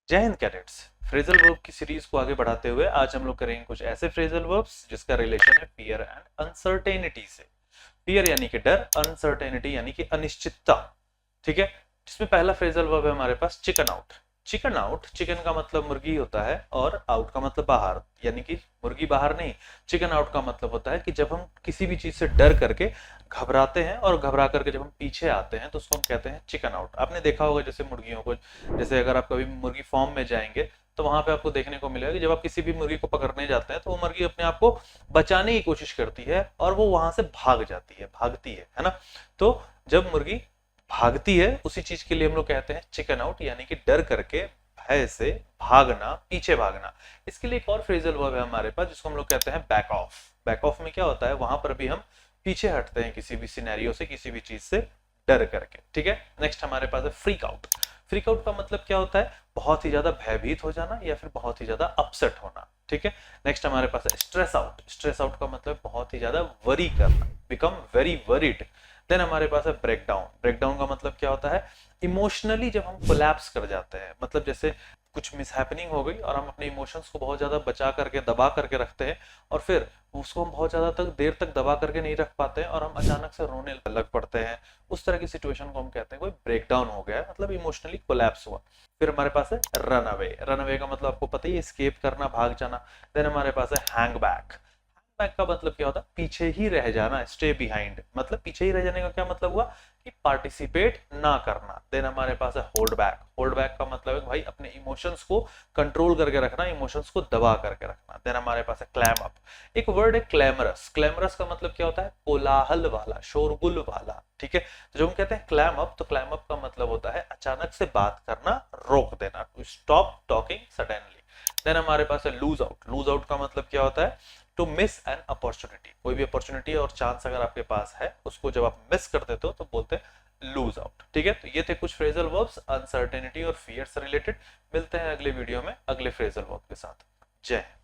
जय Hind cadets. Phrasal verb की series को आगे बढ़ाते हुए आज हम लोग करेंगे कुछ ऐसे फ्रेजल वर्ब्स जिसका रिलेशन है फियर एंड अनसर्टेनिटी से। फियर यानी कि डर, अनसर्टेनिटी यानी कि अनिश्चितता। ठीक है, जिसमें पहला फ्रेजल वर्ब है हमारे पास chicken out. Chicken out, chicken का मतलब मुर्गी होता है और आउट का मतलब बाहर, यानी कि मुर्गी बाहर नहीं। चिकन आउट का मतलब होता है कि जब हम किसी भी चीज से डर करके घबराते हैं और घबरा करके जब हम पीछे आते हैं तो उसको हम कहते हैं चिकन आउट। आपने देखा होगा जैसे मुर्गियों को, जैसे अगर आप कभी मुर्गी फार्म में जाएंगे तो वहां पे आपको देखने को मिलेगा कि जब आप किसी भी मुर्गी को पकड़ने जाते हैं तो वो मुर्गी अपने आप को बचाने की कोशिश करती है और वो वहां से भाग जाती है, भागती है ना। तो जब मुर्गी भागती है उसी चीज के लिए हम लोग कहते हैं चिकन आउट, यानी कि डर करके, भय से भागना, पीछे भागना। इसके लिए एक और फ्रेजल वर्ब है हमारे पास जिसको हम लोग कहते हैं बैक ऑफ। बैक ऑफ में क्या होता है, वहां पर भी हम पीछे हटते हैं किसी भी सिनेरियो से, किसी भी चीज से डर करके। ठीक है, नेक्स्ट हमारे पास है फ्रीक आउट। फ्रीक आउट का मतलब क्या होता है, बहुत ही ज्यादा भयभीत हो जाना या फिर बहुत ही ज्यादा अपसेट होना। ठीक है, नेक्स्ट हमारे पास है स्ट्रेस आउट। स्ट्रेस आउट का मतलब बहुत ही ज्यादा वरी करना, बिकम वेरी वरीड। देन हमारे पास है ब्रेक डाउन। ब्रेक डाउन का मतलब क्या होता है, इमोशनली जब हम कोलैप्स कर जाते हैं, मतलब जैसे कुछ मिसहैपनिंग हो गई और हम अपने इमोशंस को बहुत ज्यादा बचा करके, दबा करके रखते हैं और फिर उसको हम बहुत ज्यादा देर तक दबा करके नहीं रख पाते हैं और हम अचानक से रोने लग पड़ते हैं। उस तरह की सिचुएशन को हम कहते हैं कोई ब्रेक डाउन हो गया है, मतलब इमोशनली कोलैप्स हुआ। फिर हमारे पास है रन अवे। रन अवे का मतलब आपको पता ही है, एस्केप करना, भाग जाना। देन हमारे पास है हैंग बैक। बैक का मतलब क्या होता है, पीछे ही रह जाना, स्टे बिहाइंड। मतलब पीछे ही रह जाने का क्या मतलब हुआ कि पार्टिसिपेट ना करना। देन हमारे पास है होल्ड बैक। होल्ड बैक का मतलब है भाई अपने इमोशंस को कंट्रोल करके रखना, इमोशंस को दबा करके रखना। देन हमारे पास है क्लैम अप। एक वर्ड है क्लैमरस। क्लैमरस का मतलब क्या होता है, कोलाहल वाला, शोरगुल वाला। ठीक है, तो जब हम कहते हैं क्लैम अप, तो क्लैम अप का मतलब होता है अचानक से बात करना, रोक देना, to stop talking suddenly. Then हमारे पास है लूज आउट। लूज आउट का मतलब क्या होता है, टू मिस एन अपॉर्चुनिटी। कोई भी अपॉर्चुनिटी और चांस अगर आपके पास है, उसको जब आप मिस कर देते हो तो बोलते हैं लूज आउट। ठीक है, तो ये थे कुछ फ्रेजल वर्ब्स अनसर्टेनिटी और फियर से रिलेटेड। मिलते हैं अगले वीडियो में अगले फ्रेजल वर्ब के साथ। जय हिंद।